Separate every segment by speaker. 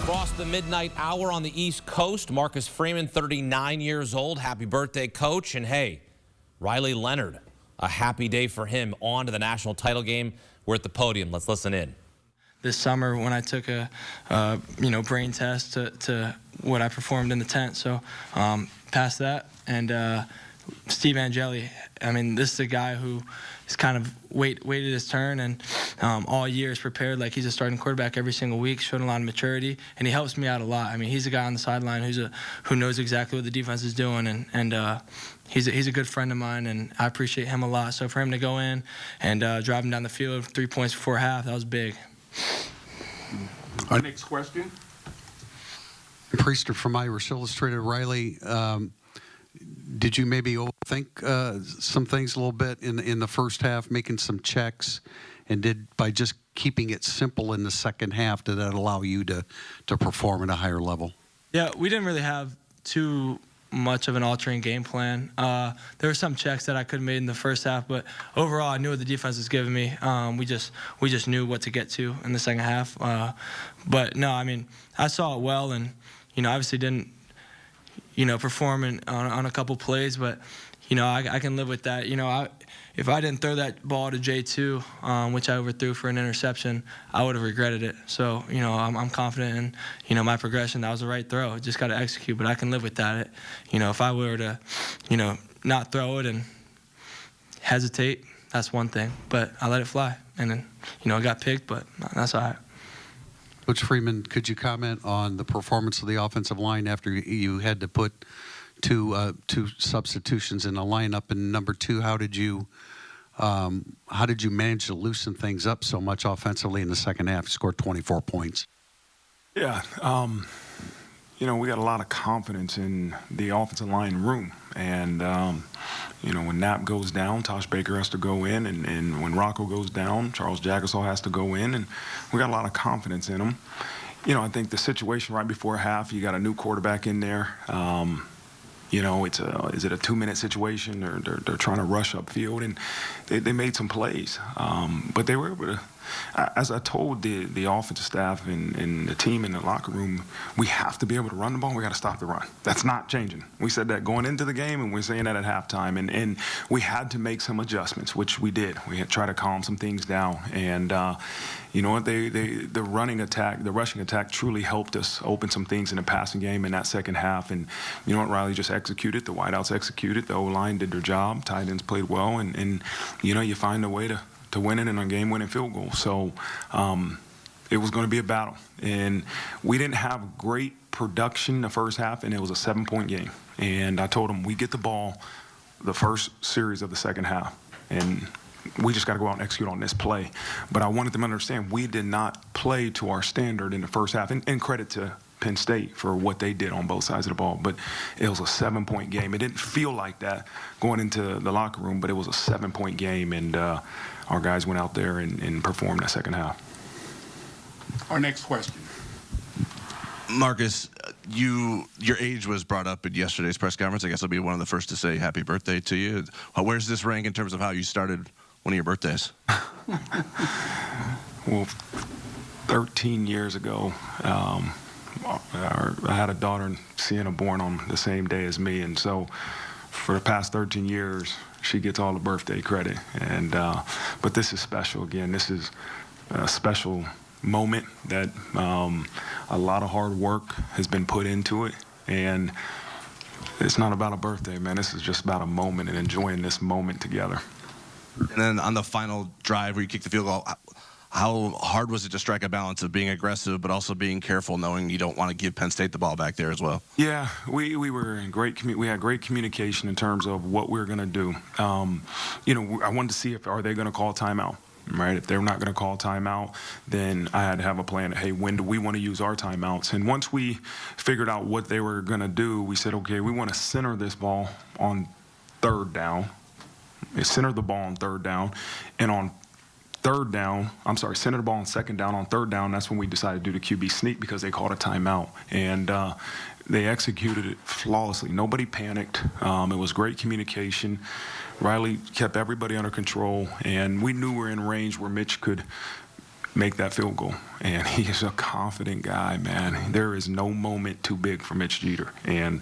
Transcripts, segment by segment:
Speaker 1: Across the midnight hour on the East Coast, Marcus Freeman, 39 years old. Happy birthday, Coach. And hey, Riley Leonard, a happy day for him. On to the national title game. We're at the podium. Let's listen in.
Speaker 2: This summer when I took a brain test to what I performed in the tent, so passed that. And Steve Angeli, I mean, this is a guy who is kind of waited his turn and all year is prepared like he's a starting quarterback every single week, showing a lot of maturity, and he helps me out a lot. I mean, he's a guy on the sideline who knows exactly what the defense is doing, and he's a good friend of mine, and I appreciate him a lot. So for him to go in and drive him down the field 3 points before half, that was big.
Speaker 3: Our next question.
Speaker 4: Priester from Irish Illustrated. Riley, did you maybe overthink some things a little bit in the first half, making some checks, and by just keeping it simple in the second half, did that allow you to perform at a higher level? Yeah,
Speaker 2: we didn't really have too much of an altering game plan. There were some checks that I could have made in the first half, but overall I knew what the defense was giving me. We just knew what to get to in the second half. But no, I mean, I saw it well, and obviously didn't perform on a couple plays, but I can live with that. If I didn't throw that ball to J2, which I overthrew for an interception, I would have regretted it. So, I'm confident in, my progression. That was the right throw. Just got to execute, but I can live with that. If I were to, not throw it and hesitate, that's one thing. But I let it fly. And then, I got picked, but that's all right.
Speaker 4: Coach Freeman, could you comment on the performance of the offensive line after you had to put two substitutions in the lineup? And number two, how did you manage to loosen things up so much offensively in the second half? You scored 24 points.
Speaker 3: Yeah, we got a lot of confidence in the offensive line room, and when Knapp goes down, Tosh Baker has to go in, and when Rocco goes down, Charles Jagasaw has to go in, and we got a lot of confidence in them. I think the situation right before half, you got a new quarterback in there. Is it a 2-minute situation, or they're trying to rush upfield, and they made some plays, but they were able to. As I told the offensive staff and the team in the locker room, we have to be able to run the ball. We got to stop the run. That's not changing. We said that going into the game, and we're saying that at halftime. And we had to make some adjustments, which we did. We had to try to calm some things down. And you know what? The rushing attack truly helped us open some things in the passing game in that second half. And you know what? Riley just executed. The wideouts executed. The O-line did their job. Tight ends played well. And you find a way to win it in a game-winning field goal. So it was going to be a battle. And we didn't have great production the first half, and it was a 7-point game. And I told them, we get the ball the first series of the second half, and we just got to go out and execute on this play. But I wanted them to understand we did not play to our standard in the first half. And credit to Penn State for what they did on both sides of the ball. But it was a 7-point game. It didn't feel like that going into the locker room, but it was a 7-point game, and our guys went out there and performed that second half.
Speaker 5: Our next question.
Speaker 6: Marcus, your age was brought up at yesterday's press conference. I guess I'll be one of the first to say happy birthday to you. Where's this rank in terms of how you started one of your birthdays?
Speaker 3: Well, 13 years ago, I had a daughter, Sienna, born on the same day as me, and so for the past 13 years, she gets all the birthday credit. And but this is special. Again, this is a special moment that a lot of hard work has been put into it, and it's not about a birthday, man. This is just about a moment and enjoying this moment together.
Speaker 6: And then on the final drive where you kicked the field goal, how hard was it to strike a balance of being aggressive but also being careful, knowing you don't want to give Penn State the ball back there as well?
Speaker 3: Yeah, we were in we had great communication in terms of what we were going to do. I wanted to see are they going to call timeout. Right? If they're not going to call timeout, then I had to have a plan. Hey, when do we want to use our timeouts? And once we figured out what they were going to do, we said, okay, we want to center this ball on third down. Center the ball on third down, and on third down, center the ball on second down. On third down, that's when we decided to do the QB sneak because they called a timeout. And they executed it flawlessly. Nobody panicked. It was great communication. Riley kept everybody under control, and we knew we were in range where Mitch could make that field goal. And he is a confident guy, man. There is no moment too big for Mitch Jeter. And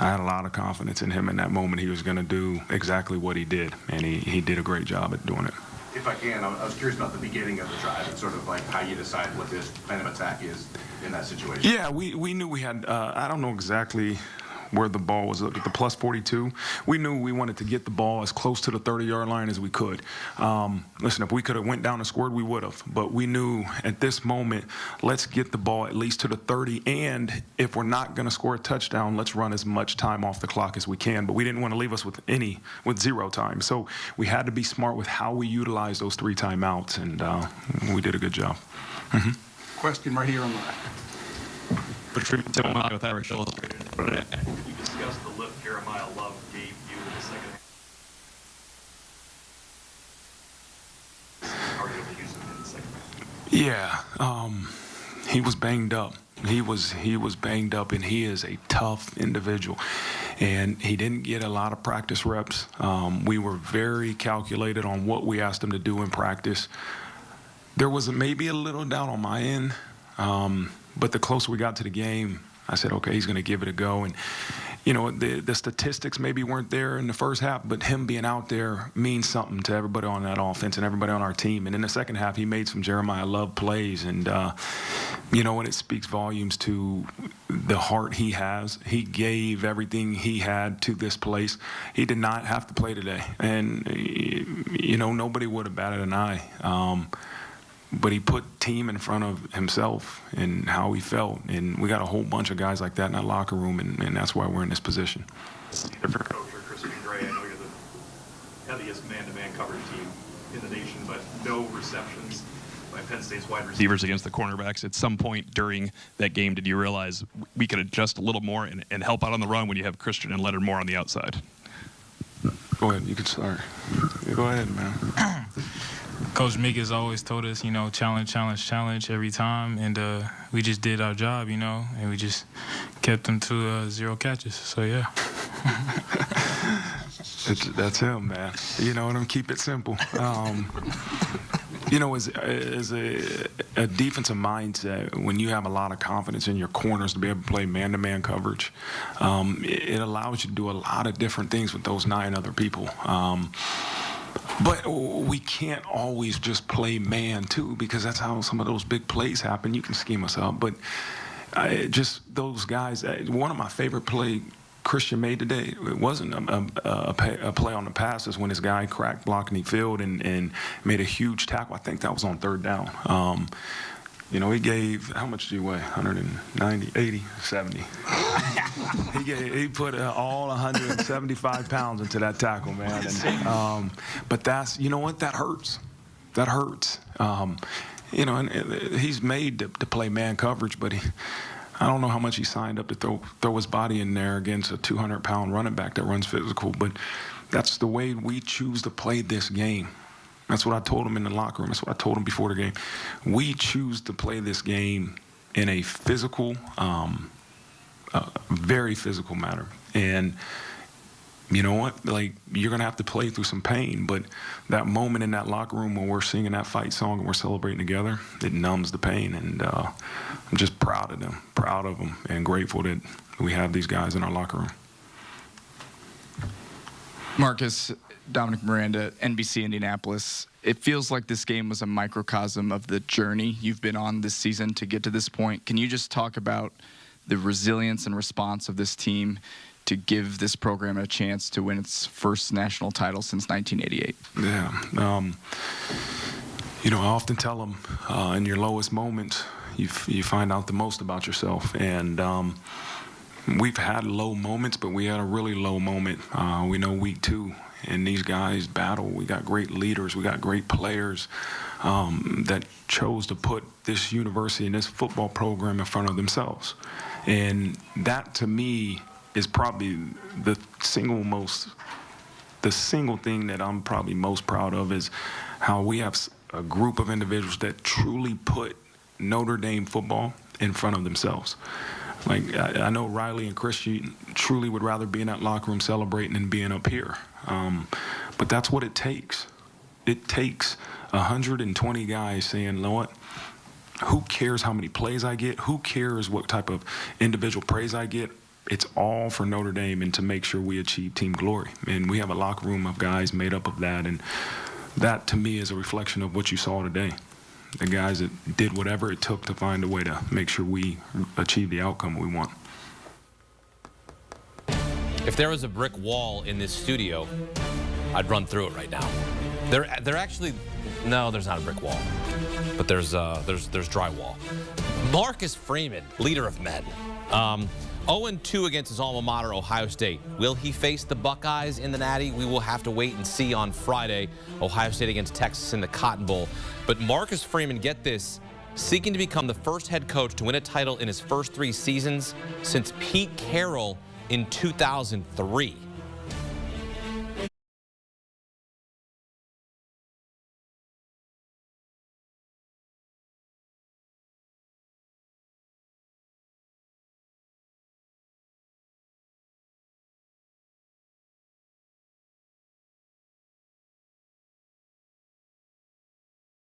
Speaker 3: I had a lot of confidence in him in that moment. He was going to do exactly what he did, and he did a great job at doing it.
Speaker 6: If I can, I was curious about the beginning of the drive and sort of like how you decide what this plan of attack is in that situation.
Speaker 3: Yeah, we knew we had, I don't know exactly where the ball was, at the plus 42. We knew we wanted to get the ball as close to the 30-yard line as we could. Listen, if we could have went down and scored, we would have. But we knew at this moment, let's get the ball at least to the 30. And if we're not going to score a touchdown, let's run as much time off the clock as we can. But we didn't want to leave us with zero time. So we had to be smart with how we utilize those 3 timeouts, and we did a good job. Mm-hmm.
Speaker 5: Question right here on the left.
Speaker 7: But Freeman said with Irish Illustrated. You discussed the lift Jeremiah Love gave you in the second half. How are you able to use him in the second half?
Speaker 3: Yeah, he was banged up. He was banged up, and he is a tough individual. And he didn't get a lot of practice reps. We were very calculated on what we asked him to do in practice. There was maybe a little doubt on my end. But the closer we got to the game, I said, okay, he's going to give it a go. And, you know, the statistics maybe weren't there in the first half, but him being out there means something to everybody on that offense and everybody on our team. And in the second half, he made some Jeremiah Love plays. And, you know, and it speaks volumes to the heart he has. He gave everything he had to this place. He did not have to play today. And, you know, nobody would have batted an eye. But he put team in front of himself and how he felt. And we got a whole bunch of guys like that in that locker room, and that's why we're in this position.
Speaker 7: Coach or Christian Gray, I know you're the heaviest man-to-man coverage team in the nation, but no receptions by Penn State's wide receivers against the cornerbacks. At some point during that game, did you realize we could adjust a little more and help out on the run when you have Christian and Leonard more on the outside?
Speaker 3: Go ahead. You can start. Go ahead, man.
Speaker 8: Coach Meek has always told us, you know, challenge every time, and we just did our job, you know, and we just kept them to 0 catches. So, yeah.
Speaker 3: That's him, man. You know, and keep it simple. You know, as a defensive mindset, when you have a lot of confidence in your corners to be able to play man-to-man coverage, it allows you to do a lot of different things with those 9 other people. But we can't always just play man, too, because that's how some of those big plays happen. You can scheme us up. But just those guys, one of my favorite plays Christian made today, it wasn't a play on the passes when his guy cracked blocking the field and made a huge tackle. I think that was on 3rd down. You know, he gave, how much do you weigh? 190, 80, 70. He put all 175 pounds into that tackle, man. And, but that's, you know what, that hurts. That hurts. You know, and he's made to play man coverage, but I don't know how much he signed up to throw his body in there against a 200-pound running back that runs physical. But that's the way we choose to play this game. That's what I told him in the locker room. That's what I told him before the game. We choose to play this game in a physical, very physical manner. And you know what? Like, you're going to have to play through some pain, but that moment in that locker room when we're singing that fight song and we're celebrating together, it numbs the pain. And I'm just proud of them, and grateful that we have these guys in our locker room.
Speaker 9: Marcus, Dominic Miranda, NBC Indianapolis. It feels like this game was a microcosm of the journey you've been on this season to get to this point. Can you just talk about the resilience and response of this team to give this program a chance to win its first national title since 1988?
Speaker 3: Yeah. You know, I often tell them in your lowest moments, you find out the most about yourself. And we've had low moments, but we had a really low moment. We know week 2. And these guys battle. We got great leaders. We got great players that chose to put this university and this football program in front of themselves. And that, to me, is probably the single thing that I'm probably most proud of is how we have a group of individuals that truly put Notre Dame football in front of themselves. Like, I know Riley and Christian truly would rather be in that locker room celebrating than being up here. But that's what it takes. It takes 120 guys saying, you know what, Who cares how many plays I get? Who cares what type of individual praise I get? It's all for Notre Dame and to make sure we achieve team glory. And we have a locker room of guys made up of that. And that, to me, is a reflection of what you saw today. The guys that did whatever it took to find a way to make sure we achieve the outcome we want.
Speaker 1: If there was a brick wall in this studio, I'd run through it right now. There actually, no, there's not a brick wall, but there's drywall. Marcus Freeman, leader of men. 0-2 against his alma mater, Ohio State. Will he face the Buckeyes in the Natty? We will have to wait and see on Friday. Ohio State against Texas in the Cotton Bowl. But Marcus Freeman, get this, seeking to become the first head coach to win a title in his first 3 seasons since Pete Carroll in 2003.